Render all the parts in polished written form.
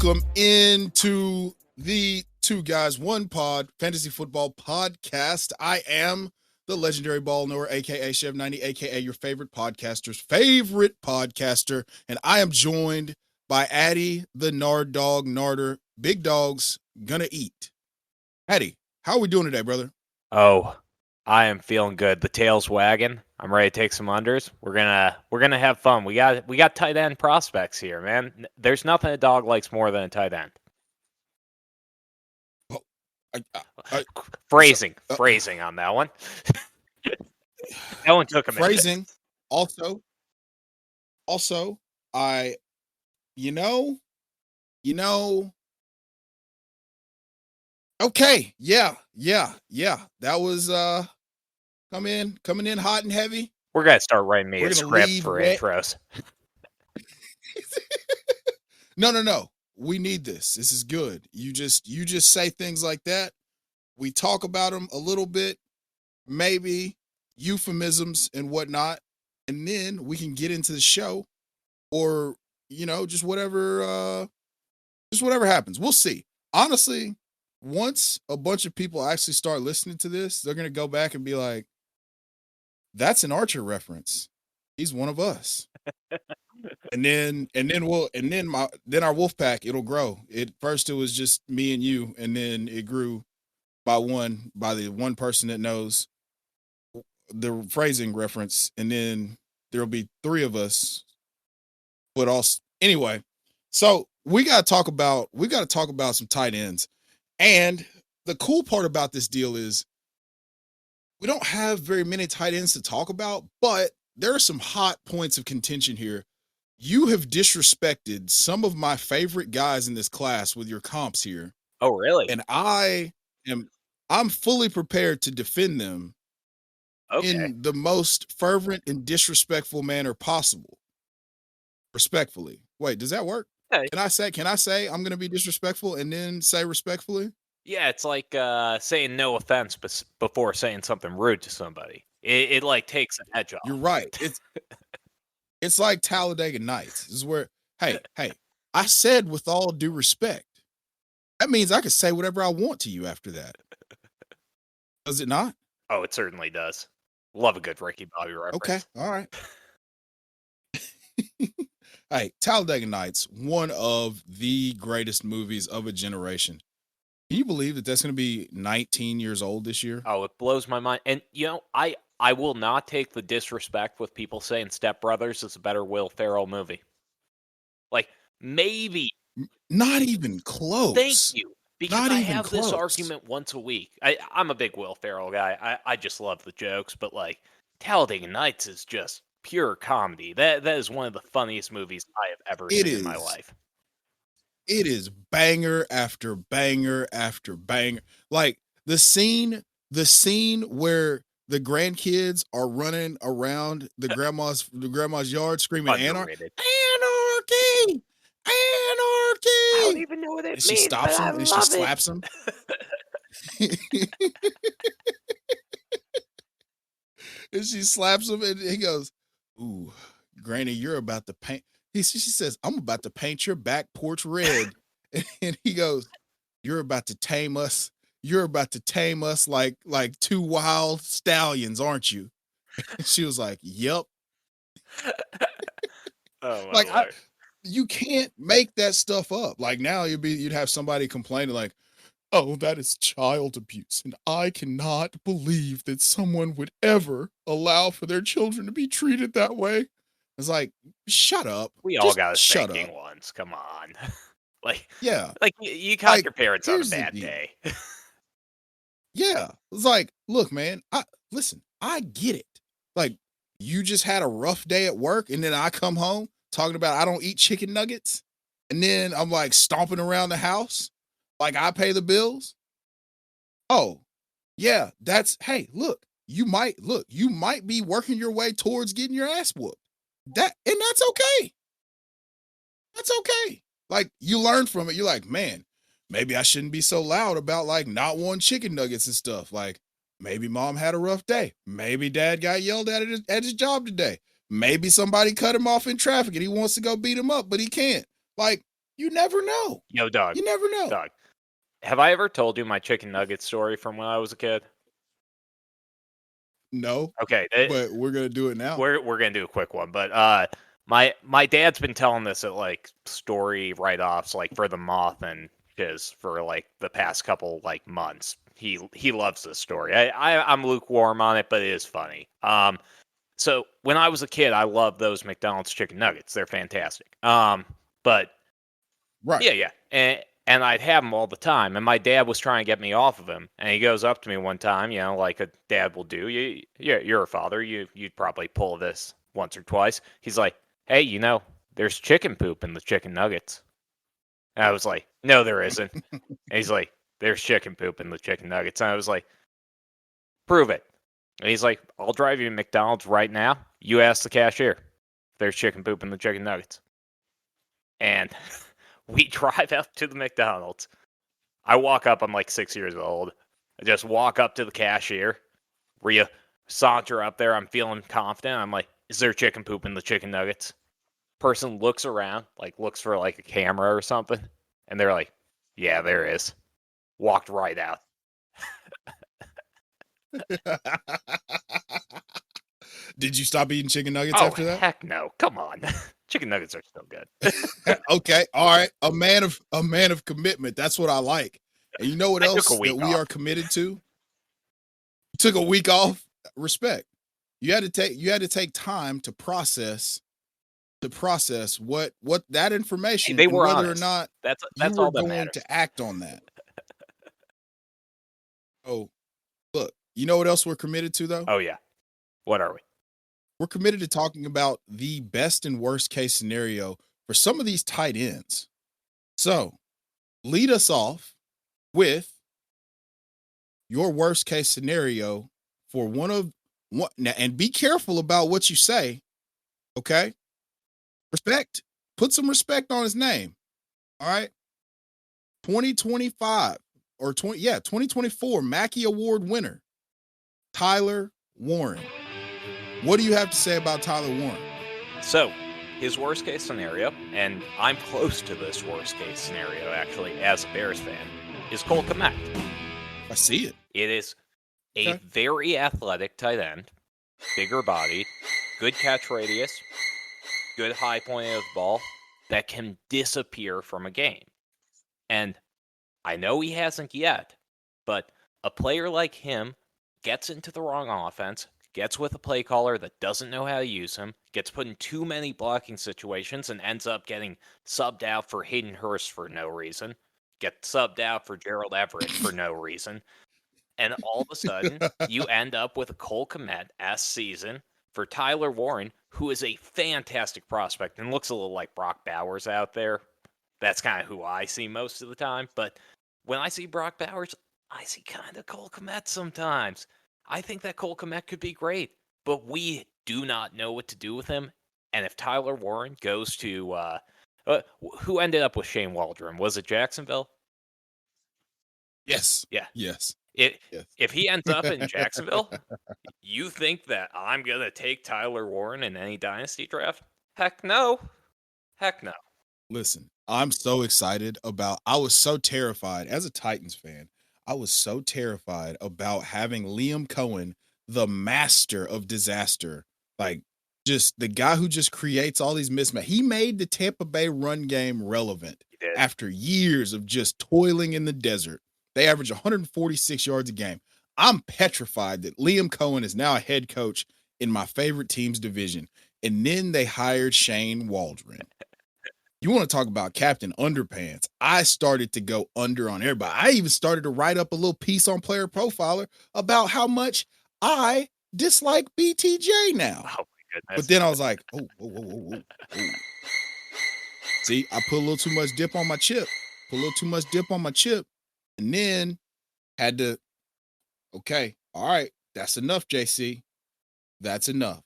Welcome into the Two Guys One Pod Fantasy Football Podcast. I am the legendary ball knower, aka Chef 90, aka your favorite podcaster's favorite podcaster, and I am joined by Addy, the Nard Dog, Narder. Big dogs gonna eat. Addy, how are we doing today, brother? Oh, I am feeling good. The tail's wagging. I'm ready to take some unders. We're gonna have fun. We got tight end prospects here, man. There's nothing a dog likes more than a tight end. Phrasing on that one. That one took a minute. Phrasing. Also, okay, yeah. That was coming in hot and heavy. We're gonna start writing me a script for intros. No. We need this. This is good. You just say things like that. We talk about them a little bit, maybe euphemisms and whatnot, and then we can get into the show, or just whatever happens. We'll see. Honestly, once a bunch of people actually start listening to this, they're gonna go back and be like, "That's an Archer reference. He's one of us." And then our wolf pack, it'll grow. First it was just me and you, and then it grew by the one person that knows the phrasing reference, and then there'll be three of us. But also, anyway, so we gotta talk about some tight ends. And the cool part about this deal is we don't have very many tight ends to talk about, but there are some hot points of contention here. You have disrespected some of my favorite guys in this class with your comps here. Oh, really? And I'm fully prepared to defend them in the most fervent and disrespectful manner possible. Respectfully. Wait, does that work? Hey. Can I say I'm going to be disrespectful and then say respectfully? Yeah, it's like saying no offense before saying something rude to somebody. It like takes an edge off. You're right. It's like Talladega Nights. This is where, hey, I said with all due respect. That means I can say whatever I want to you after that. Does it not? Oh, it certainly does. Love a good Ricky Bobby reference. Okay, all right. Hey, Talladega Nights, one of the greatest movies of a generation. Can you believe that that's going to be 19 years old this year? Oh, it blows my mind. And, I will not take the disrespect with people saying Step Brothers is a better Will Ferrell movie. Like, maybe. Not even close. Thank you. Because I have this argument once a week. I'm a big Will Ferrell guy. I just love the jokes. But, like, Talladega Nights is just pure comedy. That is one of the funniest movies I have ever seen in my life. It is banger after banger after banger. Like, the scene where the grandkids are running around the grandma's yard screaming Underrated. Anarchy! I don't even know what it means. She stops him and she slaps him. And she slaps him and he goes, "Ooh, Granny, you're about to paint." She says, "I'm about to paint your back porch red." And he goes, "You're about to tame us. You're about to tame us like two wild stallions, aren't you?" And she was like, "Yep." Oh, my Lord. You can't make that stuff up. Like, now you'd have somebody complaining like, "Oh, that is child abuse, and I cannot believe that someone would ever allow for their children to be treated that way." It's like, shut up. We all got a spanking once. Come on. Yeah. Like, you caught your parents on a bad day. Yeah. It's like, look, man, I get it. Like, you just had a rough day at work, and then I come home talking about I don't eat chicken nuggets, and then I'm like stomping around the house like I pay the bills. Oh, yeah, hey, look, you might be working your way towards getting your ass whooped. That's okay. That's okay. Like, you learn from it. You're like, man, maybe I shouldn't be so loud about like not wanting chicken nuggets and stuff. Like, maybe mom had a rough day. Maybe dad got yelled at his job today. Maybe somebody cut him off in traffic and he wants to go beat him up, but he can't. Like, You never know. Yo, Doug. You never know. Doug, have I ever told you my chicken nugget story from when I was a kid? No. Okay, But we're gonna do it now. we're gonna do a quick one. But my dad's been telling this at like story write-offs, like for the Moth and Chiz for like the past couple like months. He loves this story. I'm lukewarm on it, but it is funny. So when I was a kid, I loved those McDonald's chicken nuggets. They're fantastic. But Right. yeah. And I'd have them all the time. And my dad was trying to get me off of them. And he goes up to me one time, you know, like a dad will do. You're a father. You'd probably pull this once or twice. He's like, hey, you know, there's chicken poop in the chicken nuggets. And I was like, no, there isn't. And he's like, there's chicken poop in the chicken nuggets. And I was like, prove it. And he's like, I'll drive you to McDonald's right now. You ask the cashier if there's chicken poop in the chicken nuggets. And we drive up to the McDonald's. I walk up. I'm like 6 years old. I just walk up to the cashier. Rhea saunter up there. I'm feeling confident. I'm like, is there chicken poop in the chicken nuggets? Person looks around, like looks for like a camera or something. And they're like, yeah, there is. Walked right out. Did you stop eating chicken nuggets after that? Heck no. Come on. Chicken nuggets are still good. Okay. All right. A man of commitment. That's what I like. And you know what else that we are committed to? You took a week off. Respect. You had to take time to process what that information, they were and whether honest. or not that's you all were that going matters. to act on that. Oh, look, you know what else we're committed to though? Oh yeah. What are we? We're committed to talking about the best and worst case scenario for some of these tight ends. So, lead us off with your worst case scenario for one, and be careful about what you say. Okay? Respect. Put some respect on his name. All right? 2025 or 2024 Mackey Award winner, Tyler Warren. What do you have to say about Tyler Warren? So, his worst case scenario, and I'm close to this worst case scenario actually as a Bears fan, is Cole Kmet. I see it. It is a very athletic tight end, bigger bodied, good catch radius, good high point of the ball that can disappear from a game. And I know he hasn't yet, but a player like him gets into the wrong offense, gets with a play caller that doesn't know how to use him, gets put in too many blocking situations, and ends up getting subbed out for Hayden Hurst for no reason, gets subbed out for Gerald Everett for no reason, and all of a sudden, you end up with a Cole Kmet-esque season for Tyler Warren, who is a fantastic prospect and looks a little like Brock Bowers out there. That's kind of who I see most of the time, but when I see Brock Bowers, I see kind of Cole Kmet sometimes. I think that Cole Kmet could be great, but we do not know what to do with him. And if Tyler Warren goes to who ended up with Shane Waldron? Was it Jacksonville? Yes. Yeah. Yes. If he ends up in Jacksonville, you think that I'm going to take Tyler Warren in any dynasty draft? Heck no. Heck no. Listen, I'm so excited I was so terrified as a Titans fan. I was so terrified about having Liam Cohen, the master of disaster, like just the guy who just creates all these mismatches. He made the Tampa Bay run game relevant after years of just toiling in the desert. They average 146 yards a game. I'm petrified that Liam Cohen is now a head coach in my favorite team's division. And then they hired Shane Waldron. You want to talk about Captain Underpants? I started to go under on everybody. I even started to write up a little piece on Player Profiler about how much I dislike BTJ now. Oh, my goodness. But then I was like, oh. See, I put a little too much dip on my chip. And then had to, okay, all right, that's enough, JC. That's enough.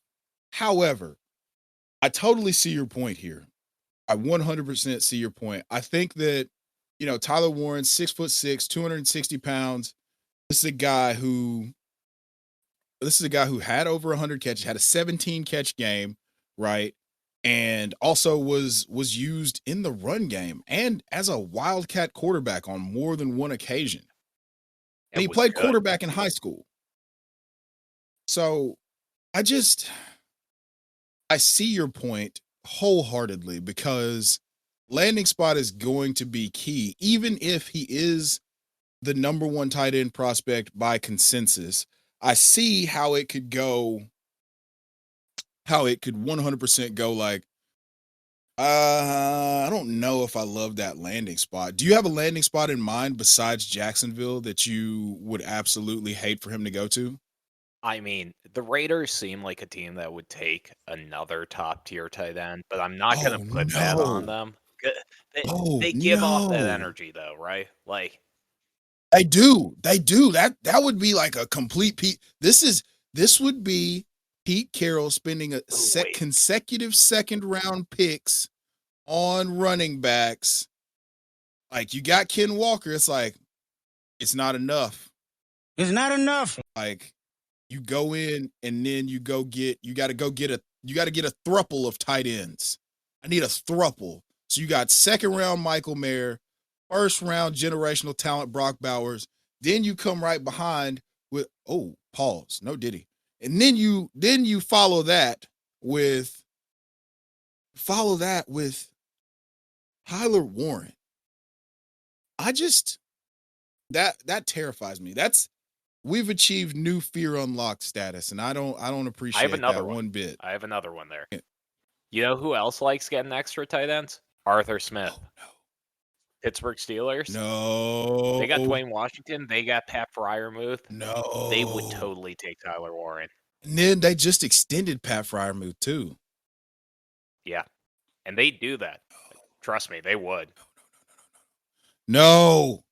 However, I totally see your point here. I 100% see your point. I think that, Tyler Warren, 6'6", 260 pounds. This is a guy who had over 100 catches, had a 17 catch game, right? and also was used in the run game and as a wildcat quarterback on more than one occasion. And he played quarterback in high school. So I see your point wholeheartedly, because landing spot is going to be key, even if he is the number one tight end prospect by consensus. I see how it could 100% go like, I don't know if I love that landing spot. Do you have a landing spot in mind besides Jacksonville that you would absolutely hate for him to go to? I mean, the Raiders seem like a team that would take another top tier tight end, but I'm not going Oh, to put that on no. them. Oh, They give off that no. energy, though, right? Like, They do. That would be like a complete this would be Pete Carroll spending consecutive second round picks on running backs. Like, you got Ken Walker, it's like, it's not enough. It's not enough. Like, you go in and then you got to get a thruple of tight ends. I need a thruple. So you got second round Michael Mayer, first round generational talent Brock Bowers. Then you come right behind with, pause, no Diddy. And then you follow that with Tyler Warren. That terrifies me. We've achieved new fear unlocked status, and I don't appreciate that one bit. I have another one there. You know who else likes getting extra tight ends? Arthur Smith. Oh, no. Pittsburgh Steelers. No. They got Dwayne Washington. They got Pat Freiermuth. No. They would totally take Tyler Warren. And then they just extended Pat Freiermuth too. Yeah. And they do that. Trust me, they would. No.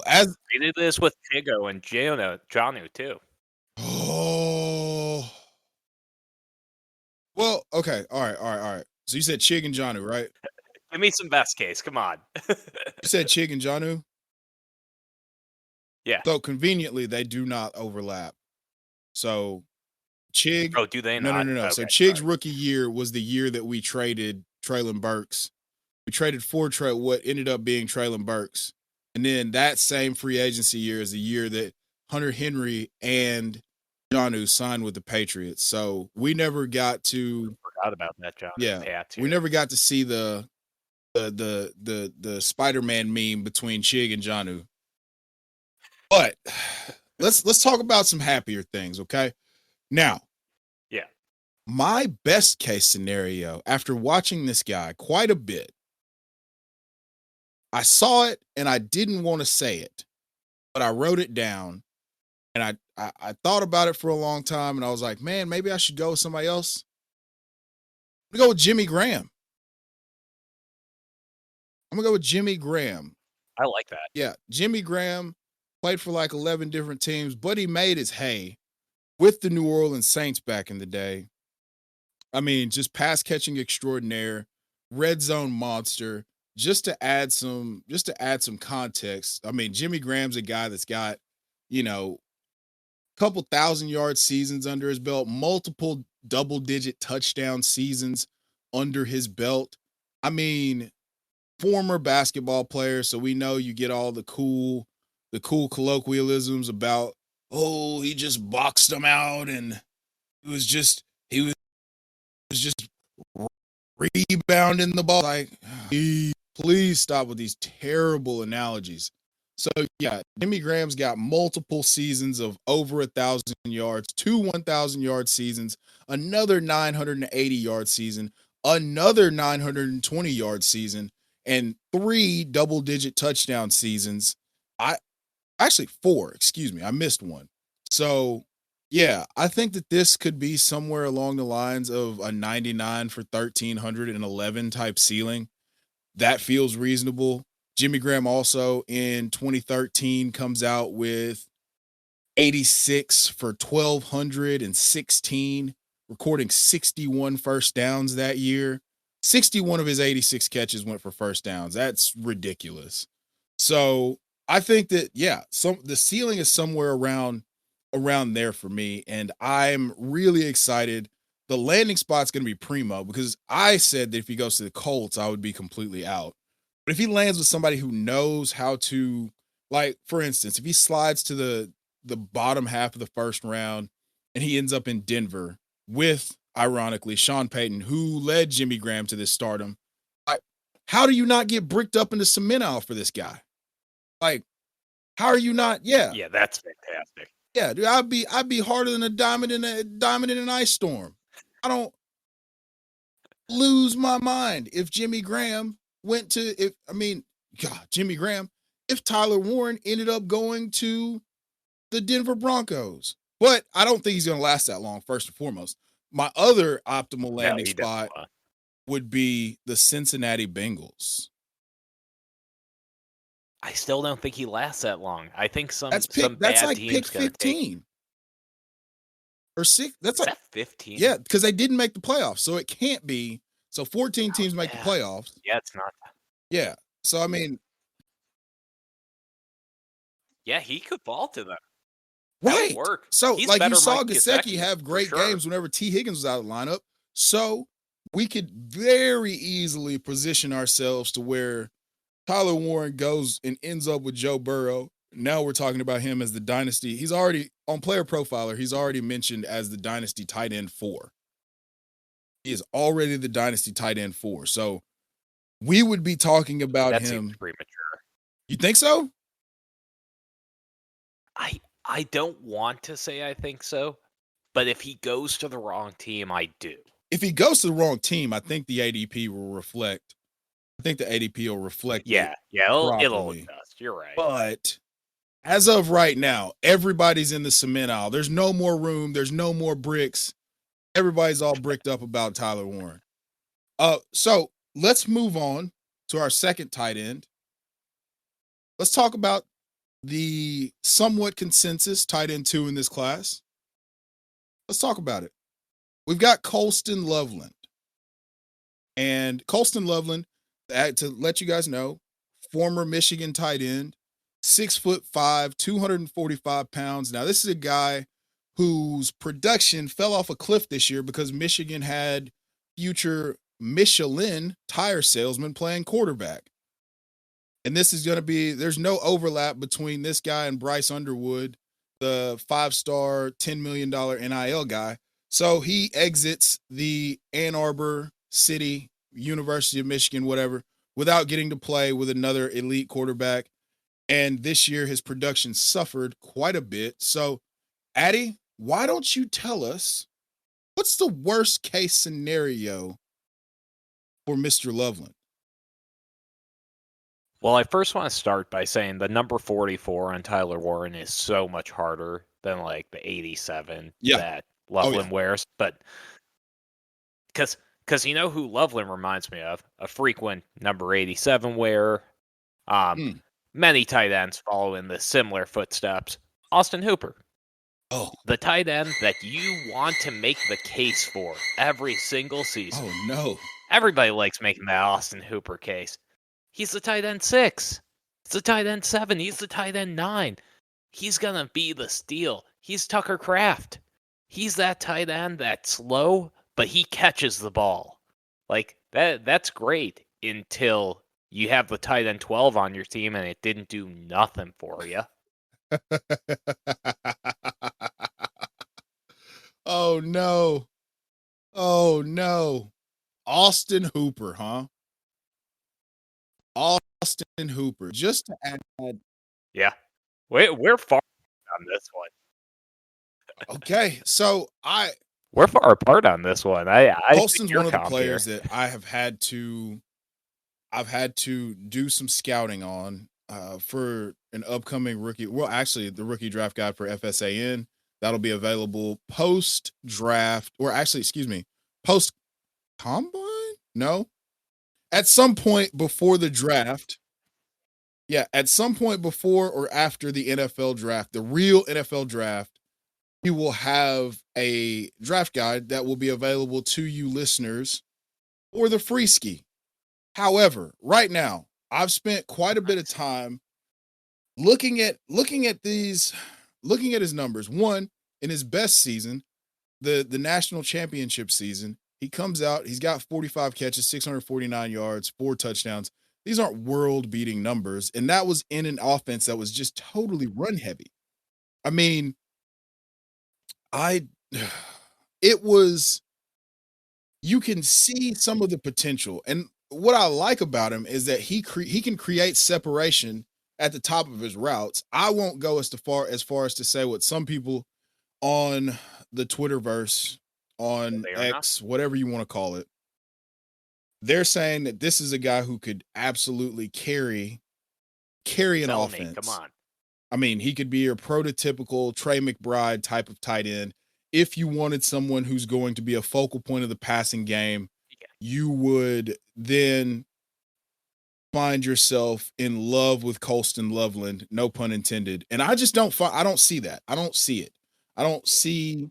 As they did this with Tigo and Janu too. Oh. Well, okay. All right. So you said Chig and Janu, right? Give me some best case. Come on. You said Chig and Janu? Yeah. So conveniently, they do not overlap. So Chig. Oh, do they not? No. Okay, so Chig's rookie year was the year that we traded Treylon Burks. We traded for what ended up being Treylon Burks. And then that same free agency year is the year that Hunter Henry and Janu signed with the Patriots. So we never got to. I forgot about that, John. Yeah. We never got to see the Spider-Man meme between Chig and Janu. But let's talk about some happier things, okay? Now, yeah. My best case scenario after watching this guy quite a bit, I saw it and I didn't want to say it, but I wrote it down and I thought about it for a long time and I was like, man, maybe I should go with somebody else. I'm gonna go with Jimmy Graham. I like that. Yeah, Jimmy Graham played for like 11 different teams, but he made his hay with the New Orleans Saints back in the day. I mean, just pass catching extraordinaire, red zone monster. Just to add some context. I mean, Jimmy Graham's a guy that's got, a couple 1,000-yard seasons under his belt, multiple double-digit touchdown seasons under his belt. I mean, former basketball player, so we know you get all the cool colloquialisms about, he just boxed him out and he was just rebounding the ball. Like, please stop with these terrible analogies. So yeah, Jimmy Graham's got multiple seasons of over 1,000 yards, 2 1,000-yard seasons, another 980-yard season, another 920-yard season, and 3 double-digit touchdown seasons. Actually 4, excuse me, I missed one. So yeah, I think that this could be somewhere along the lines of a 99 for 1,311 type ceiling. That feels reasonable. Jimmy Graham also in 2013 comes out with 86 for 1,216, recording 61 first downs that year. 61 of his 86 catches went for first downs. That's ridiculous. So I think that, the ceiling is somewhere around there for me. And I'm really excited. the landing spot's going to be primo, because I said that if he goes to the Colts, I would be completely out. But if he lands with somebody who knows how to, like, for instance, if he slides to the bottom half of the first round and he ends up in Denver with, ironically, Sean Payton, who led Jimmy Graham to this stardom, like, how do you not get bricked up into cement aisle for this guy? Like, how are you not? Yeah. Yeah, that's fantastic. Yeah, dude, I'd be harder than a diamond in an ice storm. I don't lose my mind if Jimmy Graham went to Jimmy Graham, if Tyler Warren ended up going to the Denver Broncos. But I don't think he's going to last that long, first and foremost. My other optimal landing spot would be the Cincinnati Bengals. I still don't think he lasts that long. I think that's like pick 15 or 6. That's like 15. Yeah, because they didn't make the playoffs, so it can't be. So 14 teams make the playoffs. Yeah, it's not. Yeah, so I mean, yeah, he could fall to them. Right. Work. So, He's like, you saw Mike Gesicki have great games whenever T. Higgins was out of the lineup. So we could very easily position ourselves to where Tyler Warren goes and ends up with Joe Burrow. Now we're talking about him as the dynasty. He's already, on Player Profiler, he's already mentioned as the dynasty tight end 4. He is already the dynasty tight end 4. So we would be talking about that him. Seems premature. You think so? I don't want to say I think so, but if he goes to the wrong team, I do. If he goes to the wrong team, I think the ADP will reflect. I think the ADP will reflect. Yeah, it'll adjust. You're right. But as of right now, everybody's in the cement aisle. There's no more room. There's no more bricks. Everybody's all bricked up about Tyler Warren. So let's move on to our second tight end. Let's talk about the somewhat consensus tight end 2 in this class. Let's talk about it. We've got Colston Loveland. And Colston Loveland, to let you guys know, former Michigan tight end, 6'5", 245 pounds. Now, this is a guy whose production fell off a cliff this year because Michigan had future Michelin tire salesman playing quarterback. And this is going to be, there's no overlap between this guy and Bryce Underwood, the 5-star, $10 million NIL guy. So he exits the Ann Arbor City, University of Michigan, whatever, without getting to play with another elite quarterback. And this year, his production suffered quite a bit. So, Addy, why don't you tell us what's the worst case scenario for Mr. Loveland? Well, I first want to start by saying the number 44 on Tyler Warren is so much harder than like the 87 that Loveland wears. But because you know who Loveland reminds me of? A frequent number 87 wearer. Many tight ends follow in the similar footsteps. Austin Hooper. Oh. The tight end that you want to make the case for every single season. Oh, no. Everybody likes making that Austin Hooper case. He's the tight end 6. He's the tight end 7. He's the tight end 9. He's going to be the steal. He's Tucker Kraft. He's that tight end that's slow, but he catches the ball. Like, that's great until you have the tight end 12 on your team and it didn't do nothing for you. Oh, no. Oh, no. Austin Hooper, huh? Austin Hooper. Just to add. Yeah. We're far on this one. Okay. So we're far apart on this one. Colston's one of the players that I've had to do some scouting on for an upcoming rookie. Well, actually, the rookie draft guide for FSAN that'll be available post draft, or actually, post combine. No, at some point before the draft. Yeah, at some point before or after the NFL draft, the real NFL draft, we will have a draft guide that will be available to you listeners for the free ski. However, right now, I've spent quite a bit of time looking at his numbers. One, in his best season, the national championship season, he comes out, he's got 45 catches, 649 yards, 4 touchdowns. These aren't world-beating numbers, and that was in an offense that was just totally run heavy. I mean, I it was you can see some of the potential. And what I like about him is that he can create separation at the top of his routes. I won't go as far as to say what some people on the Twitterverse, on X, whatever you want to call it, they're saying that this is a guy who could absolutely carry an offense. Come on. I mean, he could be your prototypical Trey McBride type of tight end. If you wanted someone who's going to be a focal point of the passing game, you would then find yourself in love with Colston Loveland, no pun intended. And I just don't see that. I don't see it. I don't see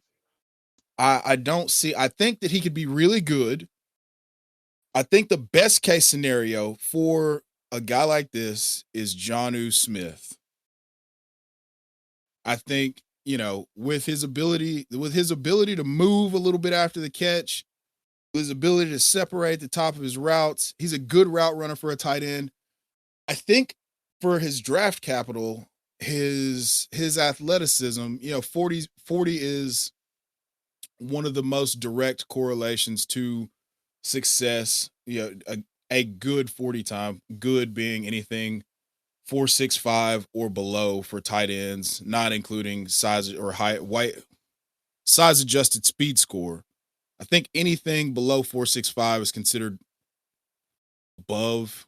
I think that he could be really good. I think the best case scenario for a guy like this is Jonnu Smith. I think, with his ability to move a little bit after the catch, his ability to separate the top of his routes, he's a good route runner for a tight end. I think for his draft capital, his athleticism, 40 is one of the most direct correlations to success. A good 40 time, good being anything 4.65 or below for tight ends, not including size or size adjusted speed score. I think anything below 4.65 is considered above.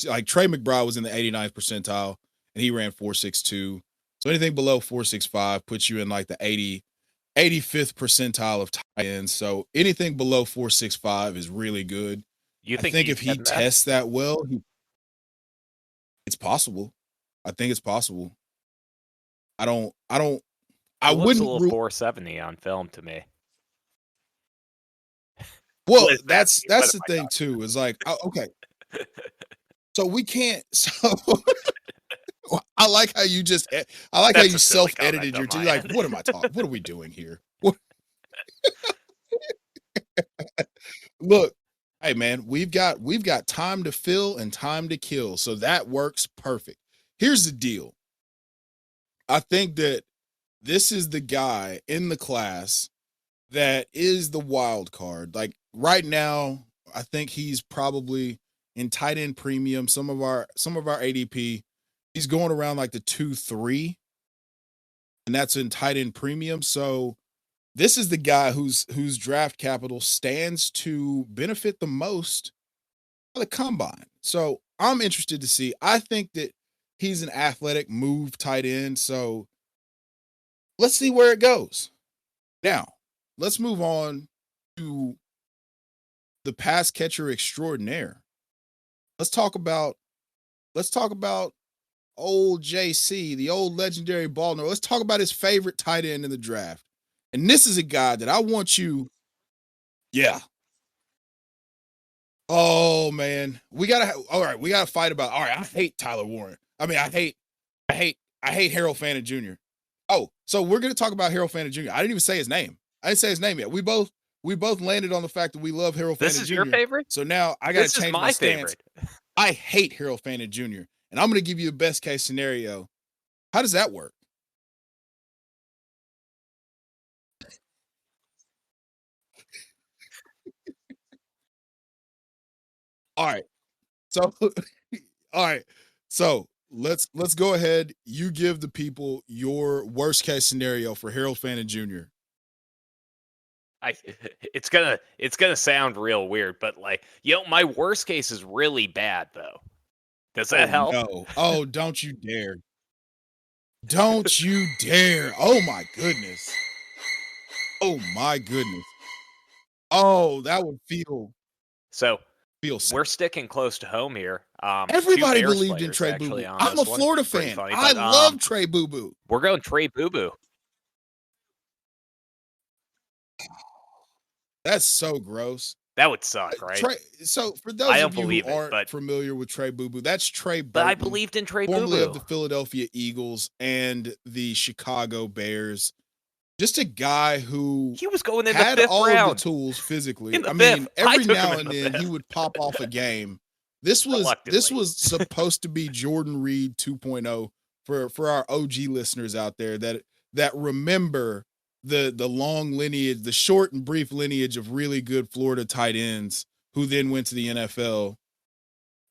Like Trey McBride was in the 89th percentile and he ran 4.62. So anything below 4.65 puts you in like the 85th percentile of tight ends. So anything below 4.65 is really good. I think if he tests that well, it's possible. I think it's possible. I wouldn't a little 470 on film to me. Well, that's the thing too, is like, okay. So we can't, I like how you self-edited your, like, what am I talking? What are we doing here? Look, hey man, we've got time to fill and time to kill. So that works perfect. Here's the deal. I think that this is the guy in the class that is the wild card. Like right now, I think he's probably in tight end premium. Some of our ADP, he's going around like the 2-3, and that's in tight end premium. So this is the guy whose draft capital stands to benefit the most of the combine. So I'm interested to see. I think that he's an athletic move tight end. So let's see where it goes. Now, let's move on to the pass catcher extraordinaire. Let's talk about old JC, the old legendary Baldwin. Let's talk about his favorite tight end in the draft. And this is a guy that I want you. Yeah. Oh man, we gotta fight about. All right, I hate Tyler Warren. I mean, I hate Harold Fannin Jr. Oh, so we're gonna talk about Harold Fannin Jr. I didn't even say his name. I didn't say his name yet. We both landed on the fact that we love Harold Fannin Jr. This is your favorite? So now I gotta change my stance. I hate Harold Fannin Jr. And I'm gonna give you the best case scenario. How does that work? All right. So all right. So let's go ahead. You give the people your worst case scenario for Harold Fannin Jr. It's gonna sound real weird, but like, my worst case is really bad though. Does that help? No. Oh, don't you dare. Don't you dare. Oh my goodness. Oh my goodness. Oh, that would feel we're sticking close to home here. Everybody believed in Trey Boo Boo. I'm a Florida fan. Funny, I love Trey Boo Boo. We're going Trey Boo Boo. That's so gross. That would suck, right? So for those of you who aren't familiar with Trey Boo Boo, that's Trey Burton. But I believed in Trey Boo Boo. Formerly of the Philadelphia Eagles and the Chicago Bears. just a guy who he was going in had the 5th all round. of the tools physically. I mean, every now and then he would pop off a game. This was supposed to be Jordan Reed 2.0 for our OG listeners out there that remember the long lineage, the short and brief lineage of really good Florida tight ends who then went to the NFL.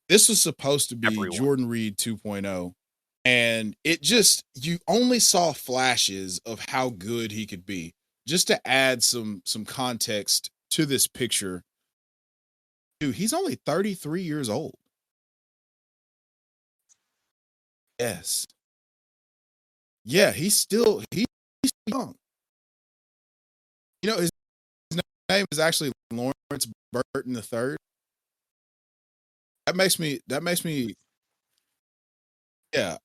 This was supposed to be Jordan Reed 2.0. And you only saw flashes of how good he could be. Just to add some context to this picture, dude, he's only 33 years old. Yes. Yeah, he's young. You know, his name is actually Lawrence Burton III. That makes me yeah,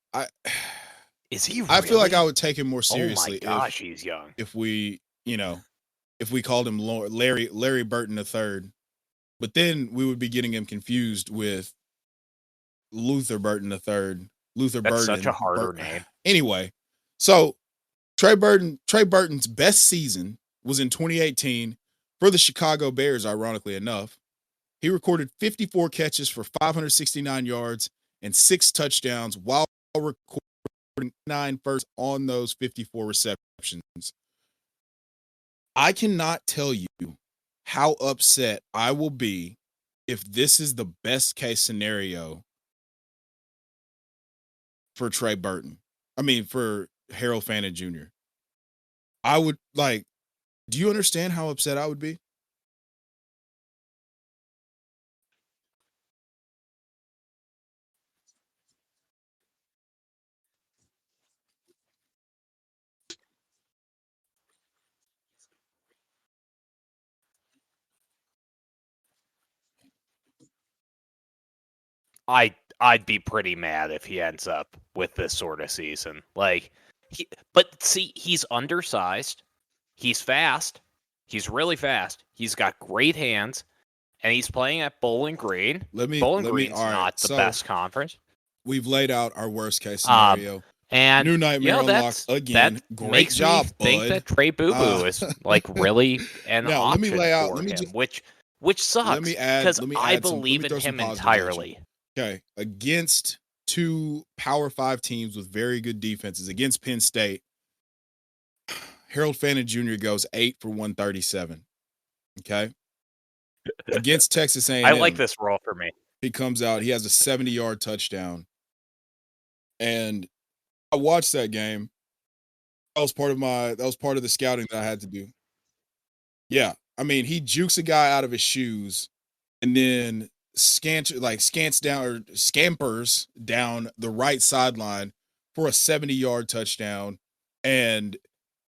is he really? I feel like I would take him more seriously. Oh my gosh, he's young. If we called him Larry Burton III, but then we would be getting him confused with Luther Burton III. That's Burton. Such a harder name. Anyway, so Trey Burton's best season was in 2018 for the Chicago Bears, ironically enough. He recorded 54 catches for 569 yards and 6 touchdowns while recording 9 firsts on those 54 receptions. I cannot tell you how upset I will be if this is the best case scenario for Trey Burton. For Harold Fannin Jr. I would do you understand how upset I would be? I'd be pretty mad if he ends up with this sort of season. But see, he's undersized. He's fast. He's really fast. He's got great hands, and he's playing at Bowling Green. Bowling Green's not the best conference. We've laid out our worst case scenario. And New nightmare unlocked again. That Great makes job, me think that Trey Boo Boo is really an option for him, which sucks because I believe in him entirely. Okay, against 2 Power 5 teams with very good defenses, against Penn State, Harold Fannin Jr. goes 8 for 137. Okay, against Texas A&M, I like this role for me. He comes out, he has a 70-yard touchdown, and I watched that game. That was part of the scouting that I had to do. Yeah, he jukes a guy out of his shoes, and then scampers down the right sideline for a 70-yard touchdown, and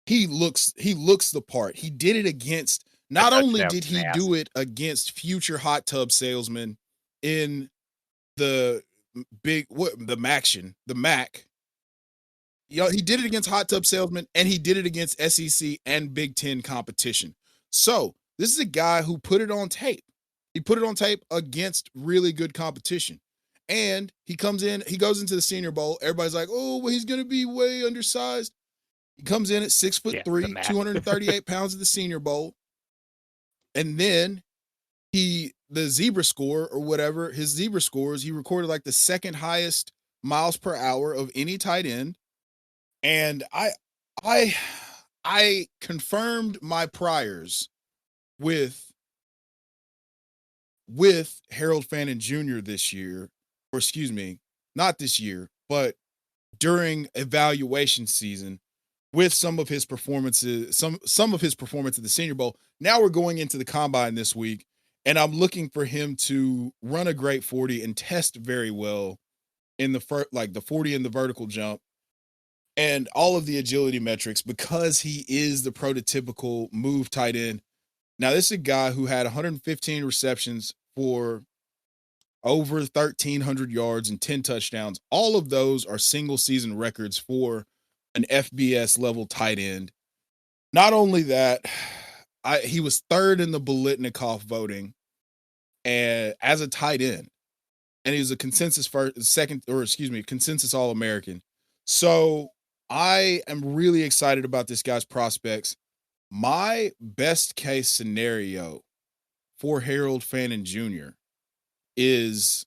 he looks the part. He did it against. Not only did he do it against future hot tub salesmen in the MAC. He did it against hot tub salesmen, and he did it against SEC and Big Ten competition. So this is a guy who put it on tape. He put it on tape against really good competition. And he goes into the Senior Bowl. Everybody's like, oh, well, he's going to be way undersized. He comes in at 6'3", 238 pounds at the Senior Bowl. And then the zebra score or whatever, his zebra scores, he recorded the second highest miles per hour of any tight end. And I confirmed my priors with Harold Fannin Jr. this year, or excuse me, not this year, but during evaluation season with some of his performances, some of his performance at the Senior Bowl. Now we're going into the combine this week, and I'm looking for him to run a great 40 and test very well in the 40 in the vertical jump and all of the agility metrics, because he is the prototypical move tight end. Now, this is a guy who had 115 receptions for over 1,300 yards and 10 touchdowns. All of those are single season records for an FBS level tight end. Not only that, he was third in the Biletnikoff voting as a tight end, and he was a consensus consensus All-American. So I am really excited about this guy's prospects. My best case scenario for Harold Fannin Jr. is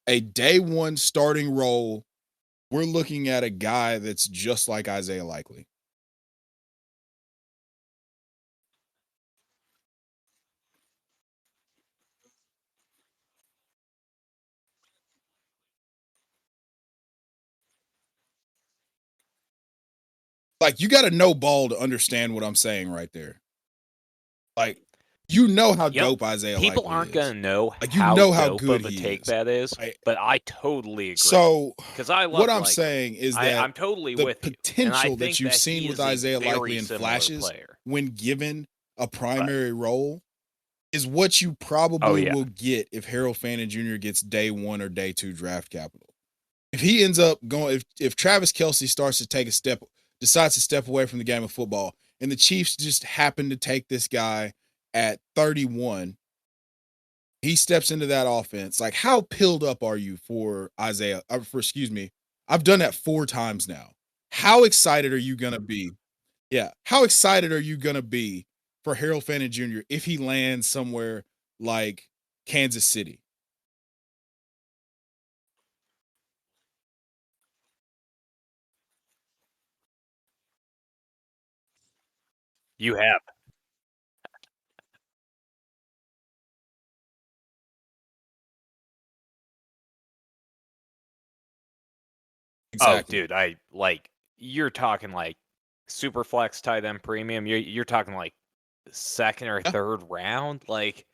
a day one starting role. We're looking at a guy that's just like Isaiah Likely. Like, you got to know ball to understand what I'm saying right there. Like, you know how dope Isaiah Likely is. People aren't going to know like, how, you know how dope good of a he take is. that is, but I totally agree. So, because I love what I'm Likely. saying is that I'm totally the with potential you, that you've seen with Isaiah Likely in flashes when given a primary role is what you probably will get if Harold Fannin Jr. gets day one or day two draft capital. If he ends up going, if Travis Kelce starts to decides to step away from the game of football, and the Chiefs just happen to take this guy at 31, he steps into that offense. Like, how pilled up are you for Isaiah? Excuse me, I've done that 4 times now. How excited are you gonna be? Yeah, how excited are you gonna be for Harold Fannin Jr. if he lands somewhere like Kansas City? You have. Exactly. Oh, dude, you're talking like super flex tight end premium. You're talking like second or third round. Like,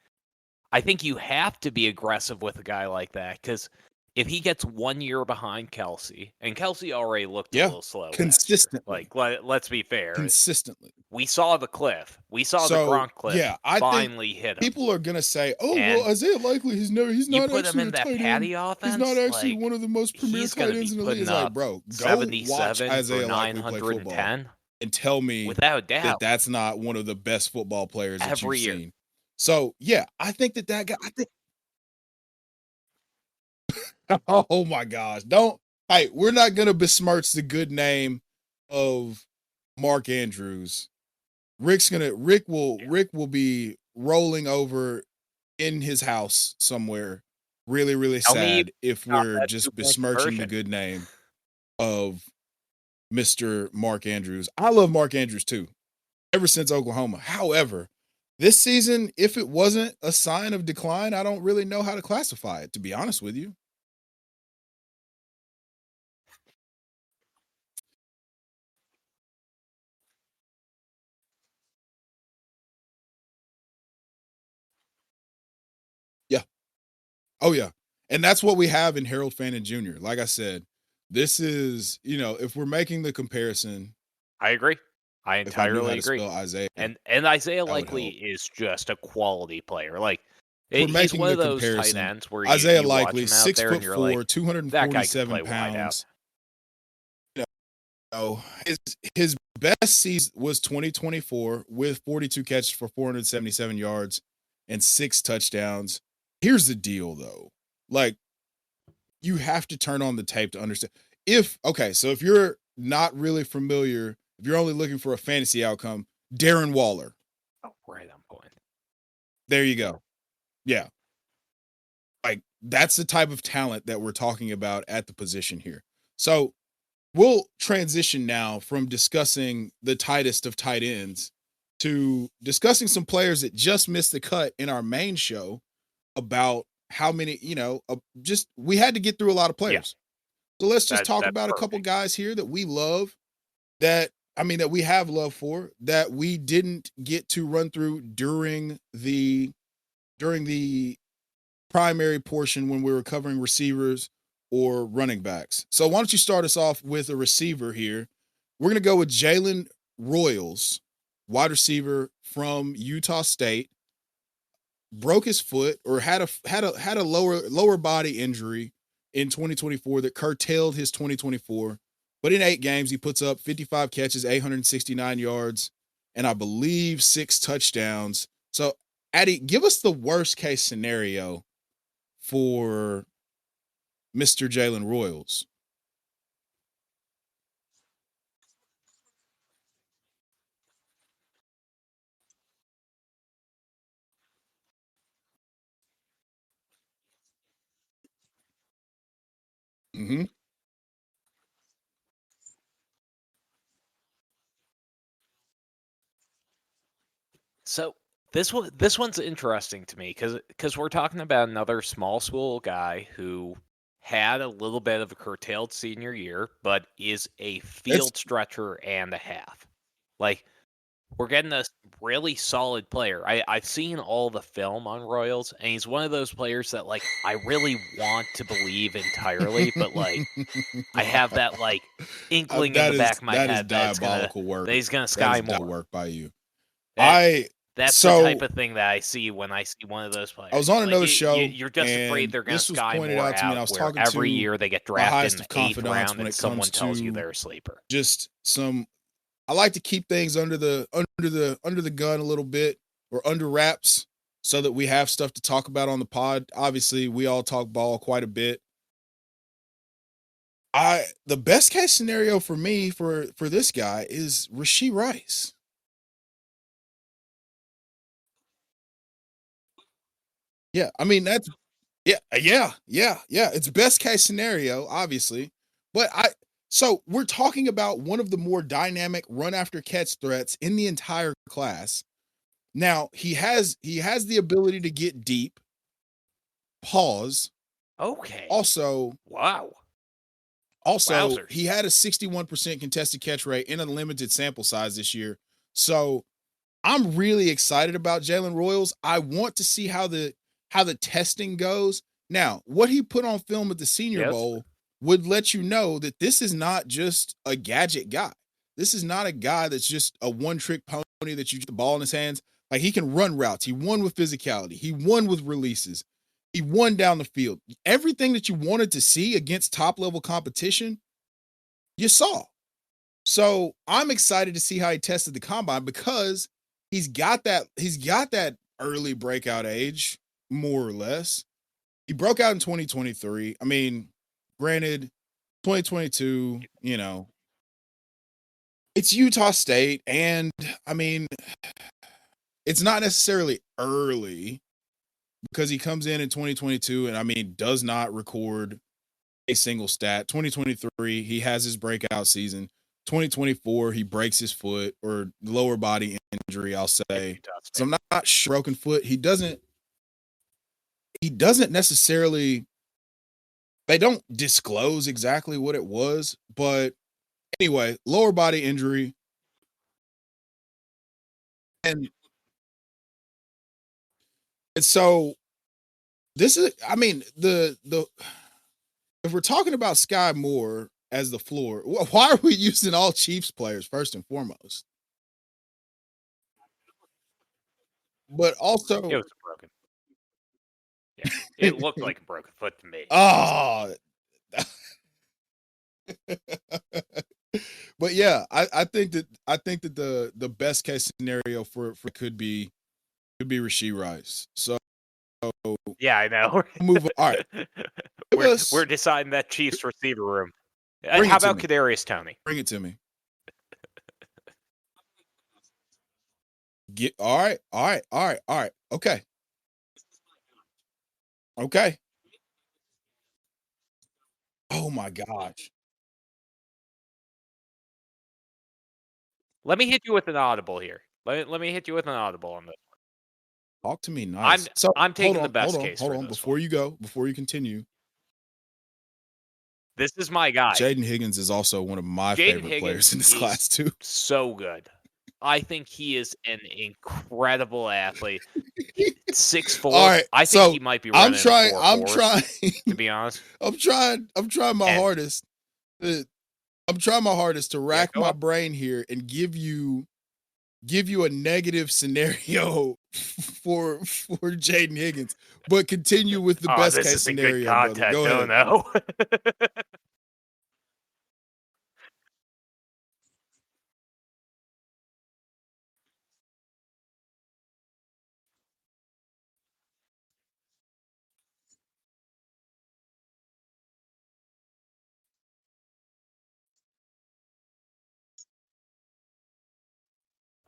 I think you have to be aggressive with a guy like that because if he gets 1 year behind Kelce, and Kelce already looked a little slow consistently. Like, let's be fair. Consistently. We saw the cliff. We saw the Gronk cliff. Yeah, I finally think hit him. People are gonna say, "Oh, well, Isaiah Likely, he's not actually a tight end. He's not actually one of the most premier tight ends in the league." It's like, bro, go watch Isaiah Likely play football and tell me without a doubt that that's not one of the best football players that every you've year. seen. So yeah, I think that guy. I think. Oh my gosh! Don't. Hey, we're not gonna besmirch the good name of Mark Andrews. Rick will be rolling over in his house somewhere, really, really sad if we're just besmirching the good name of Mr. Mark Andrews. I love Mark Andrews too, ever since Oklahoma. However, this season, if it wasn't a sign of decline, I don't really know how to classify it, to be honest with you. Yeah. Oh, yeah. And that's what we have in Harold Fannin Jr. Like I said, this is, if we're making the comparison. I agree. I entirely agree. Isaiah, and Isaiah Likely is just a quality player. Like, he's one of those tight ends where Isaiah you Likely, watch him out there and you're 6'4", like, 247 pounds. His best season was 2024 with 42 catches for 477 yards and 6 touchdowns. Here's the deal, though. Like, you have to turn on the tape to understand. So if you're not really familiar, if you're only looking for a fantasy outcome, Darren Waller. Oh, right on point. There you go. Yeah. Like, that's the type of talent that we're talking about at the position here. So we'll transition now from discussing the tightest of tight ends to discussing some players that just missed the cut in our main show about how many, we had to get through a lot of players. Yeah. So let's just talk about a couple guys here that we love, that we have love for, that we didn't get to run through during the primary portion when we were covering receivers or running backs. So why don't you start us off with a receiver here? We're going to go with Jalen Royals, wide receiver from Utah State. Broke his foot or had a lower body injury in 2024 that curtailed his 2024. But in 8 games, he puts up 55 catches, 869 yards, and I believe 6 touchdowns. So, Addy, give us the worst case scenario for Mr. Jalen Royals. Mm-hmm. So this one's interesting to me because we're talking about another small school guy who had a little bit of a curtailed senior year, but is a field stretcher and a half. Like, we're getting a really solid player. I've seen all the film on Royals, and he's one of those players that, like, I really want to believe entirely, but, like, I have that, like, inkling in the back of my head that he's gonna sky more. Work by you. That's the type of thing that I see when I see one of those players. I was on another show. You're just afraid they're going to sky more out. I was talking every year they get drafted in the 8th round, when and someone tells you they're a sleeper. Just I like to keep things under the gun a little bit, or under wraps, so that we have stuff to talk about on the pod. Obviously, we all talk ball quite a bit. The best case scenario for me for this guy is Rashee Rice. Yeah, I mean that's yeah. It's best case scenario, obviously, but so we're talking about one of the more dynamic run after catch threats in the entire class. Now he has the ability to get deep. Pause. Okay. Also, wow. Also, Wowzers. He had a 61% contested catch rate in a limited sample size this year. So I'm really excited about Jalen Royals. I want to see how the testing goes. Now, what he put on film at the Senior Bowl would let you know that this is not just a gadget guy. This is not a guy that's just a one-trick pony that you get the ball in his hands. Like, he can run routes. He won with physicality. He won with releases. He won down the field. Everything that you wanted to see against top-level competition, you saw. So I'm excited to see how he tested the combine, because he's got that early breakout age, more or less. He broke out in 2023. I mean, granted, 2022, it's Utah State, and I mean, it's not necessarily early, because he comes in 2022 and, I mean, does not record a single stat. 2023, he has his breakout season. 2024, he breaks his foot, or lower body injury, I'll say. So I'm not sure. Broken foot. He doesn't necessarily, they don't disclose exactly what it was, but anyway, lower body injury. And so this is, I mean, the if we're talking about Sky Moore as the floor, why are we using all Chiefs players first and foremost? But also, it was broken. Yeah, it looked like a broken foot to me. Oh. But yeah, I think that the best case scenario for could be Rashee Rice. So yeah, I know. Move on. All right. We're deciding that Chiefs receiver room. How about Kadarius Toney? Bring it to me. All right. Okay. Oh my gosh. Let me hit you with an audible here. Let me hit you with an audible on this. Talk to me nice. I'm taking the best case. Hold on. Before you continue. This is my guy. Jaden Higgins is also one of my favorite players in this class too. So good. I think he is an incredible athlete. 6'4". All right, I think he might be running. I'm trying to be honest. I'm trying my hardest. I'm trying my hardest to rack my brain here and give you a negative scenario for Jaden Higgins, but continue with the best case scenario. Good content. Go ahead. No.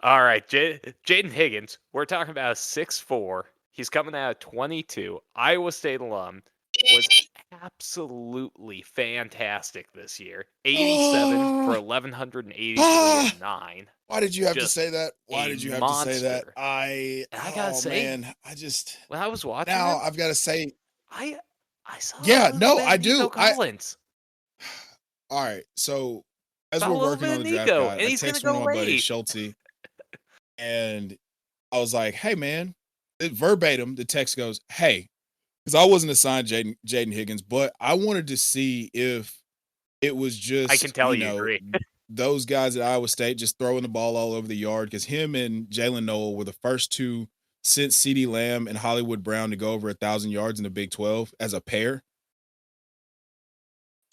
All right, Jaden Higgins. We're talking about 6'4". He's coming out of 22, Iowa State alum, was absolutely fantastic this year. 87 for 1,183 and 9. Why did you have to Just say that? Why a did you have to say that? monster. And I gotta say, man, I just when I was watching now him, I've got to say, I saw a yeah, little no, bit I of Nico do. Collins. All right, so as Saw we're a little working bit on of the draft Nico, guide, and I he's gonna text one go of my buddies, late. Schulte, and I was like, "Hey, man," verbatim. The text goes, "Hey," because I wasn't assigned Jaden Higgins, but I wanted to see if it was I can just, tell you agree. those guys at Iowa State just throwing the ball all over the yard, because him and Jalen Noel were the first two since CeeDee Lamb and Hollywood Brown to go over 1,000 yards in the Big 12 as a pair.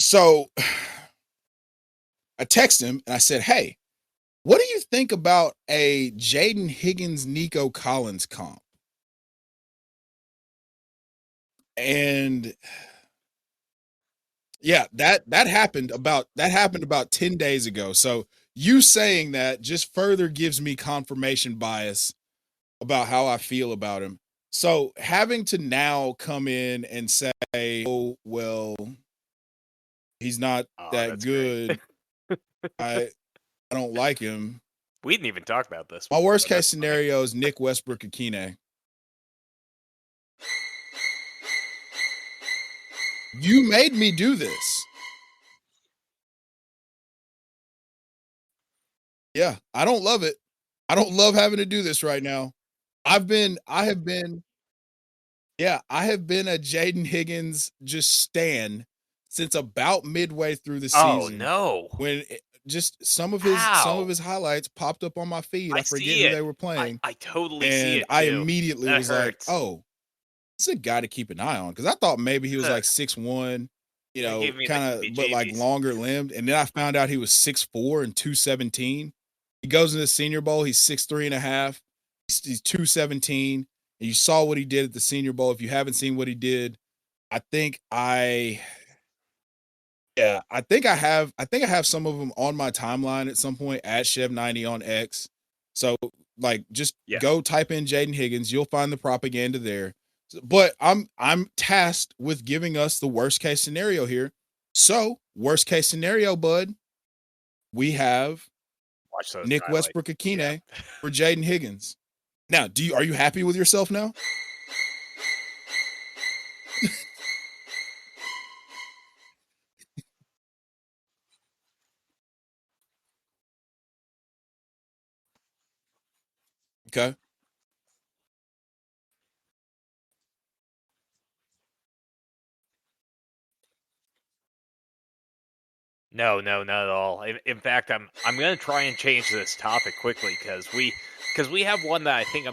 So I text him and I said, "Hey, what do you think about a Jaden Higgins, Nico Collins comp?" And yeah, that happened about 10 days ago. So you saying that just further gives me confirmation bias about how I feel about him. So having to now come in and say, "Oh, well, he's not that good. I don't like him." We didn't even talk about this. My worst case scenario is Nick Westbrook-Akine. You made me do this. Yeah, I don't love it. I don't love having to do this right now. I have been a Jaden Higgins just stan since about midway through the Oh season. no! When just some of his highlights popped up on my feed. I forget who they were playing. I totally see it too. I immediately that was hurts. like, "Oh, it's a guy to keep an eye on," because I thought maybe he was like 6'1", kind of, but like longer limbed. And then I found out he was 6'4" and 217. He goes into the Senior Bowl. He's 6'3.5". He's 217. And you saw what he did at the Senior Bowl. If you haven't seen what he did, I think I have some of them on my timeline at some point at Chev90 on X. So like just go type in Jaden Higgins. You'll find the propaganda there. But I'm tasked with giving us the worst case scenario here. So worst case scenario, bud, we have Nick Westbrook-Akine for Jaden Higgins. Now, are you happy with yourself now? Okay. No, not at all. In fact, I'm gonna try and change this topic quickly because we have one that I think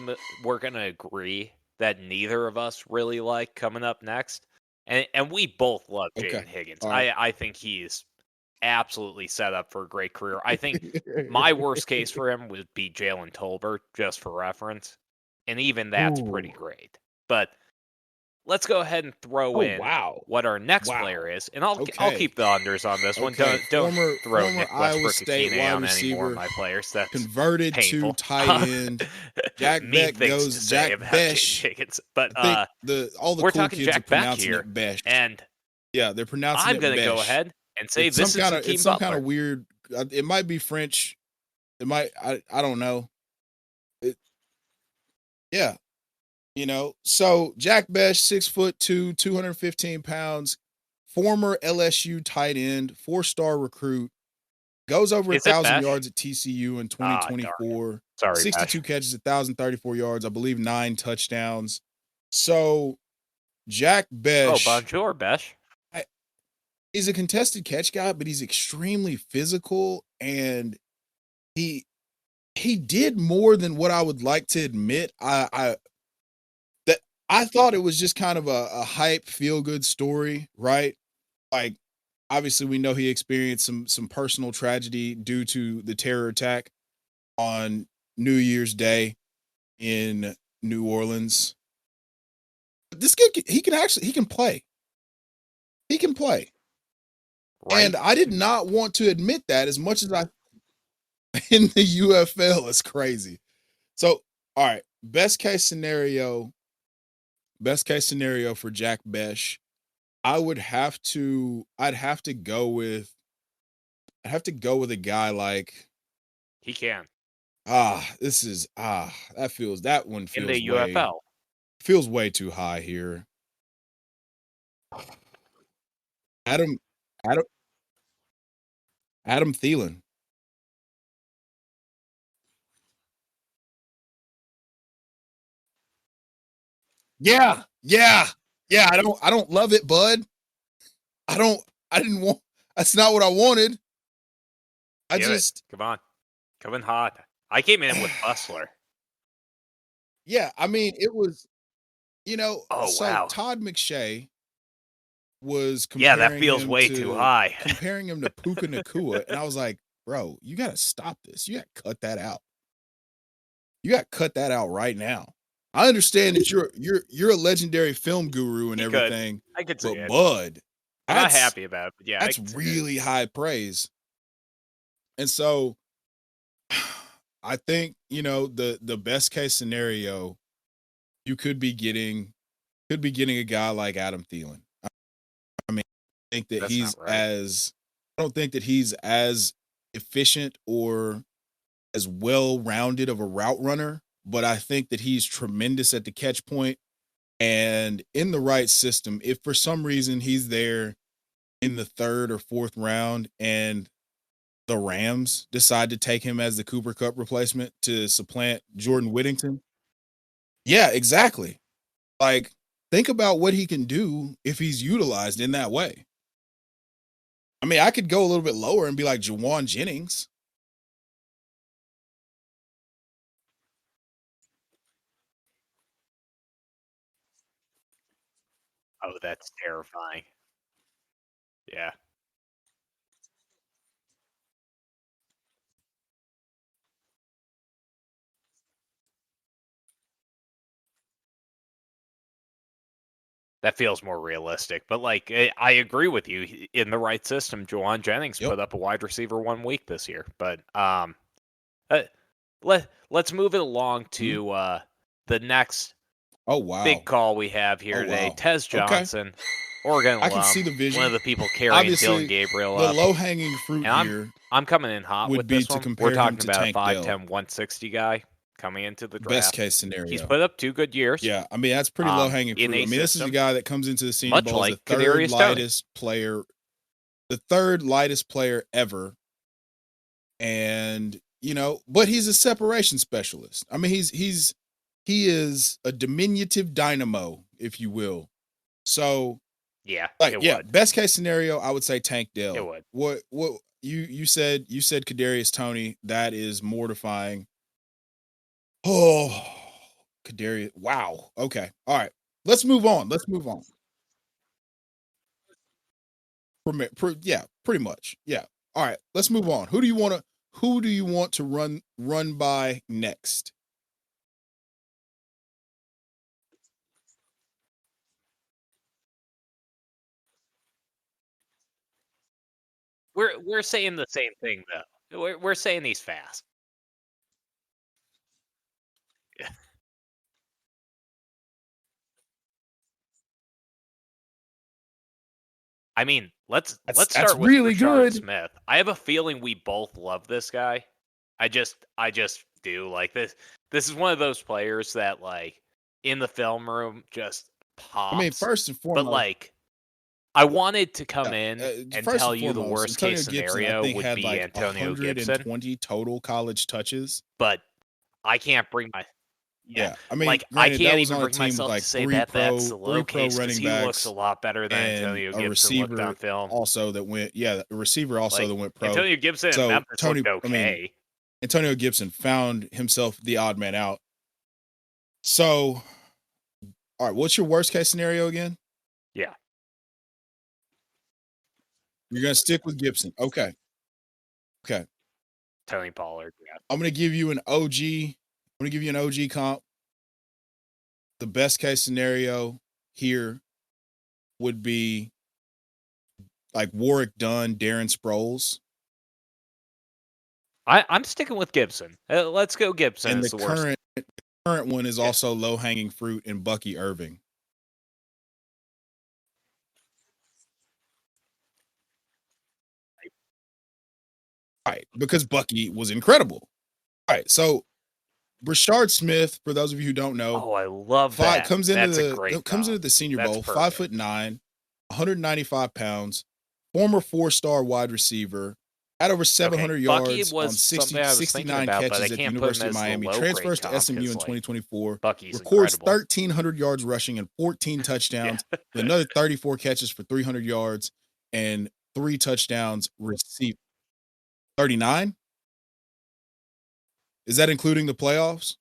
we're gonna agree that neither of us really like coming up next, and we both love Jaden Higgins. Right. I think he's absolutely set up for a great career. I think my worst case for him would be Jalen Tolbert, just for reference, and even that's pretty great. But let's go ahead and throw in what our next player is, and I'll keep the unders on this one. Don't throw Nick Westbrook-Akine on any more of my players. That's converted painful. to tight end. Jack Bech goes Jack Bech. But all the we're cool talking kids Jack are pronouncing Bech it Bech. and yeah, they're pronouncing I'm it gonna Bech. go ahead and say it's this is it's some kind of weird. It might be French. It might. I don't know. Yeah. So Jack Bech, 6'2", 215 pounds, former LSU tight end, 4-star recruit, goes over 1,000 yards at TCU in 2024. 62 catches, 1,034 yards, I believe 9 touchdowns. So Jack Bech. Oh, bonjour, Bech. He's a contested catch guy, but he's extremely physical, and he did more than what I would like to admit. I thought it was just kind of a hype, feel-good story, right? Like, obviously, we know he experienced some personal tragedy due to the terror attack on New Year's Day in New Orleans. But this kid, he can play. He can play. Right. And I did not want to admit that as much as I in the UFL is crazy. So, all right, best case scenario for Jack Bech I'd have to go with a guy like He can. that one In the feels UFL. way too high here. Adam Adam Adam Thielen. Yeah. Yeah. Yeah, I don't love it, bud. I didn't want that's not what I wanted. Come on. Coming hot. I came in with Bustler. Yeah, I mean, it was Oh, wow. Todd McShay was that feels way too high. comparing him to Puka Nacua, and I was like, bro, you gotta stop this. You gotta cut that out. You gotta cut that out right now. I understand that you're a legendary film guru and everything. I could see it. Bud, I'm not happy about it, but yeah. That's really high praise. And so I think, the best case scenario, you could be getting a guy like Adam Thielen. I mean, I think that I don't think that he's as efficient or as well-rounded of a route runner, but I think that he's tremendous at the catch point and in the right system. If for some reason he's there in the 3rd or 4th round and the Rams decide to take him as the Cooper Kupp replacement to supplant Jordan Whittington. Yeah, exactly. Like, think about what he can do if he's utilized in that way. I mean, I could go a little bit lower and be like Jawan Jennings. Oh, that's terrifying. Yeah. That feels more realistic. But, I agree with you. In the right system, Jawan Jennings put up a wide receiver 1 week this year. But let's move it along to the next big call we have here today. Tez Johnson, Oregon alum. I can see the vision. One of the people carrying Dylan Gabriel the up. The low-hanging fruit here I'm coming in hot with this one. We're talking about a 5'10", 160 guy coming into the draft. Best case scenario. He's put up 2 good years. Yeah, I mean, that's pretty low-hanging fruit. I mean, this is a guy that comes into the Senior much Bowl like as the third lightest player ever. And, but he's a separation specialist. I mean, he is a diminutive dynamo, if you will. So, yeah, best case scenario, I would say Tank Dell. It would. What you said Kadarius Toney, that is mortifying. Oh, Kadarius. Wow. Okay. All right. Let's move on. Yeah, pretty much. Yeah. All right. Let's move on. Who do you want to run by next? We're saying the same thing though. We're saying he's fast. Yeah. I mean, let's start with really good. Smith. I have a feeling we both love this guy. I just do. Like this is one of those players that in the film room just pops. I mean, first and foremost, but I wanted to come in and tell you the worst case scenario would be Antonio Gibson. 120 total college touches. But I can't bring my I mean, I can't even bring myself to say that's the low case because he looks a lot better than Antonio Gibson looked on film. Also that went a receiver that went pro. Antonio Gibson and Memphis looked okay. I mean, Antonio Gibson found himself the odd man out. So, all right, what's your worst case scenario again? Yeah. You're going to stick with Gibson. Okay. Tony Pollard. Yeah. I'm going to give you an OG comp. The best case scenario here would be Warwick Dunn, Darren Sproles. I'm sticking with Gibson. Let's go Gibson. And the current one is also low-hanging fruit in Bucky Irving. Right, because Bucky was incredible. Right, so Brashard Smith, for those of you who don't know, Oh, I love that. comes That's a into great the Senior That's Bowl, perfect. 5'9", 195 pounds, former 4-star wide receiver, had over 700 Bucky yards on was something I was thinking 69 about, but I catches at the can't put him University of as the Miami, low grade transfers to comp SMU in because, like, 2024, Bucky's records incredible. 1,300 yards rushing and 14 Yeah. touchdowns, with another 34 catches for 300 yards and 3 touchdowns received. 39? Is that including the playoffs?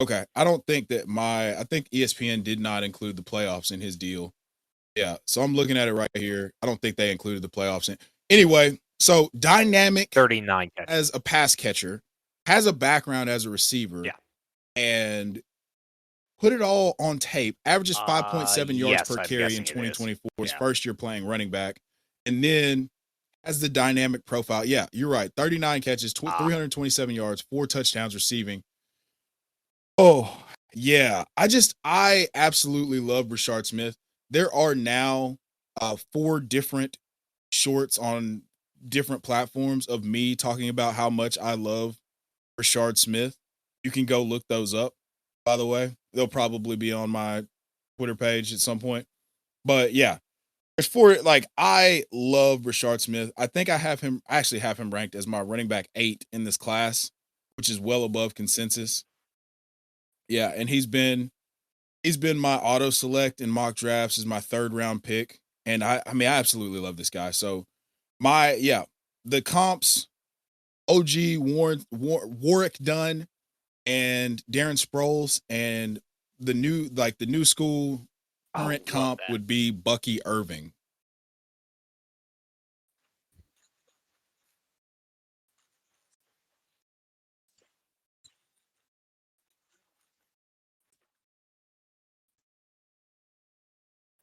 Okay, I don't think that I think ESPN did not include the playoffs in his deal. Yeah, so I'm looking at it right here. I don't think they included the playoffs in. Anyway, so dynamic 39 catches. as a pass catcher, has a background as a receiver. Yeah. And put it all on tape. Averages 5.7 yards per I'm carry in guessing it is. 2024, his Yeah. first year playing running back. And then has the dynamic profile. Yeah, you're right. 39 catches, 327 yards, 4 touchdowns receiving. Oh, yeah. I absolutely love Brashard Smith. There are now 4 different shorts on different platforms of me talking about how much I love Brashard Smith. You can go look those up, by the way. They'll probably be on my Twitter page at some point. But yeah, I love Brashard Smith. I think I actually have him ranked as my running back 8 in this class, which is well above consensus. Yeah, and he's been my auto select in mock drafts as my 3rd round pick. And I absolutely love this guy. So the comps, OG Warwick Dunn and Darren Sproles, and the new school current comp would be Bucky Irving.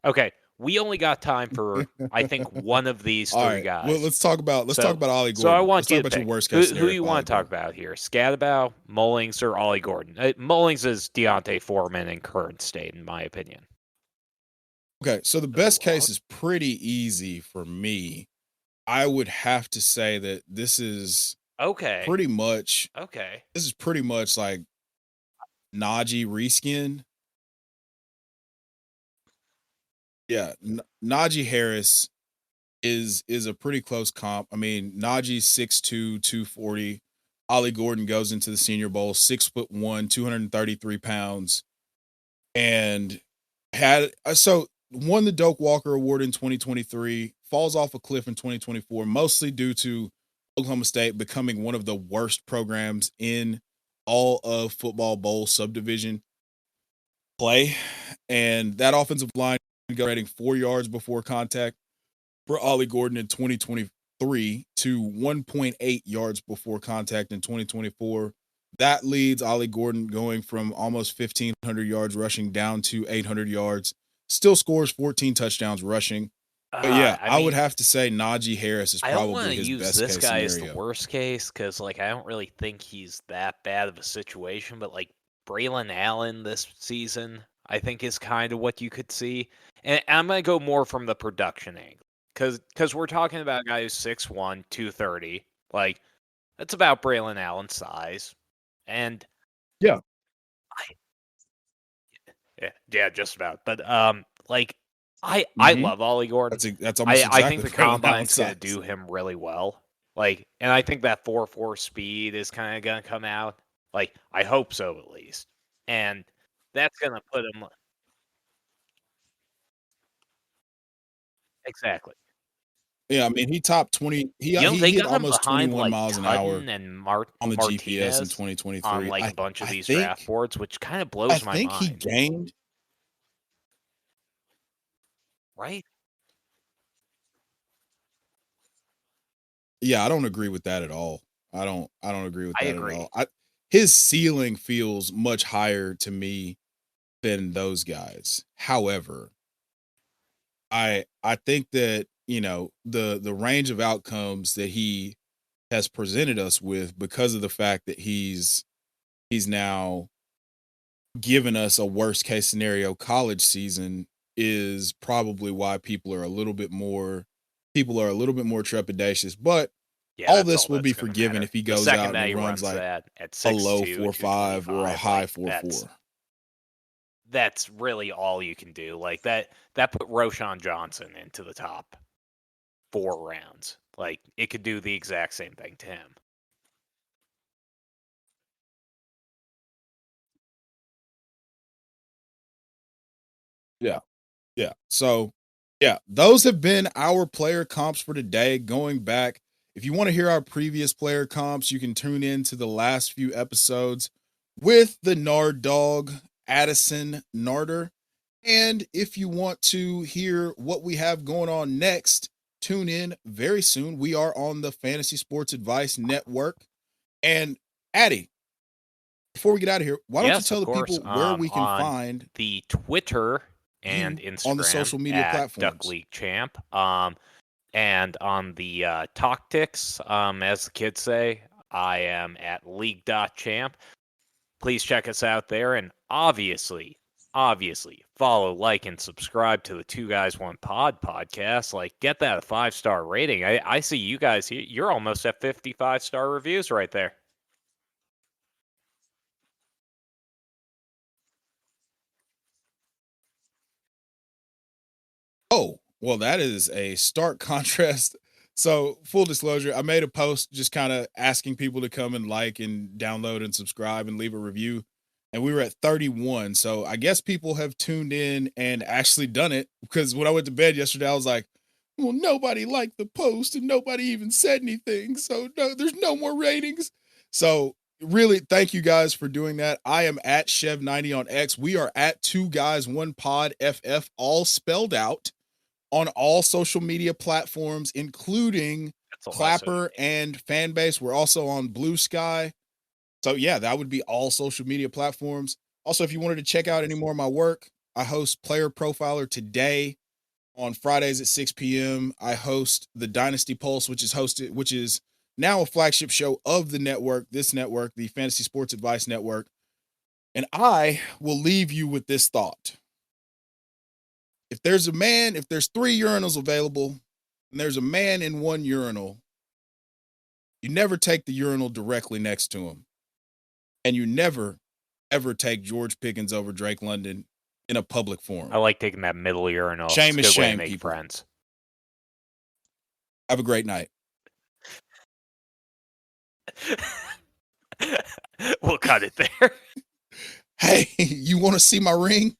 Okay, we only got time for I think one of these 3 guys. Well, let's talk about Ollie Gordon. So I want you to pick. Your worst case who you want to talk about here? Scadabow, Mullings, or Ollie Gordon? Mullings is Deontay Foreman in current state, in my opinion. Okay, so the best case is pretty easy for me. I would have to say that this is pretty much This is pretty much like Najee reskin. Yeah, Najee Harris is a pretty close comp. I mean, Najee's 6'2", 240. Ollie Gordon goes into the Senior Bowl 6'1", 233 pounds, and won the Doak Walker Award in 2023. Falls off a cliff in 2024, mostly due to Oklahoma State becoming one of the worst programs in all of football bowl subdivision play, and that offensive line rating 4 yards before contact for Ollie Gordon in 2023 to 1.8 yards before contact in 2024. That leads Ollie Gordon going from almost 1,500 yards rushing down to 800 yards. Still scores 14 touchdowns rushing. But yeah, I would have to say Najee Harris is probably his best case scenario. I don't want to use this guy as the worst case because, like, I don't really think he's that bad of a situation. But, like, Braylon Allen this season, I think, is kind of what you could see. And I'm going to go more from the production angle. Because we're talking about a guy who's 6'1", 230. Like, that's about Braylon Allen's size. And yeah. Yeah, just about. But I love Ollie Gordon. That's almost exactly I think the combine's going to do him really well. Like, and I think that 4.4 speed is kind of going to come out. Like, I hope so at least. And that's going to put him exactly. Yeah, I mean, he topped 20. He hit almost 21 miles an hour and on the Martinez GPS in 2023 on like a bunch of these draft boards, which kind of blows my mind. I think he gained. Right? Yeah, I don't agree with that at all. I don't agree with that at all. His ceiling feels much higher to me than those guys. However, I think that, you know, the range of outcomes that he has presented us with, because of the fact that he's now given us a worst case scenario college season, is probably why people are a little bit more trepidatious. But all this will be forgiven if he goes out and runs like a low 4.5 or a high 4.4. That's really all you can do. Like that put Roshan Johnson into the top 4 rounds. Like it could do the exact same thing to him. Yeah. Yeah. So, yeah, those have been our player comps for today. Going back, if you want to hear our previous player comps, you can tune in to the last few episodes with the Nard Dog, Addison Narder. And if you want to hear what we have going on next, tune in very soon. We are on the Fantasy Sports Advice Network. And Addy, before we get out of here, why don't you tell the people where we can find the Twitter and Instagram on the social media platforms? Duck League Champ. And on the Tactics, as the kids say, I am at league.champ. Please check us out there, and obviously follow, like, and subscribe to the Two Guys One Pod podcast. Like, get that a 5-star rating. I see you guys here. You're almost at 55-star reviews right there. Oh, well, that is a stark contrast. So, full disclosure, I made a post just kind of asking people to come and like and download and subscribe and leave a review. And we were at 31. So, I guess people have tuned in and actually done it, because when I went to bed yesterday, I was like, well, nobody liked the post and nobody even said anything. So, no, there's no more ratings. So, really, thank you guys for doing that. I am at Chev90 on X. We are at Two Guys One Pod FF, all spelled out, on all social media platforms, including Clapper and Fanbase. We're also on Blue Sky. So yeah, that would be all social media platforms. Also, if you wanted to check out any more of my work, I host Player Profiler Today on Fridays at 6 p.m. I host the Dynasty Pulse, which is now a flagship show of the network, the Fantasy Sports Advice Network. And I will leave you with this thought. If there's 3 urinals available and there's a man in one urinal, you never take the urinal directly next to him. And you never, ever take George Pickens over Drake London in a public forum. I like taking that middle urinal. Shame is shame, make people. Friends. Have a great night. We'll cut it there. Hey, you want to see my ring?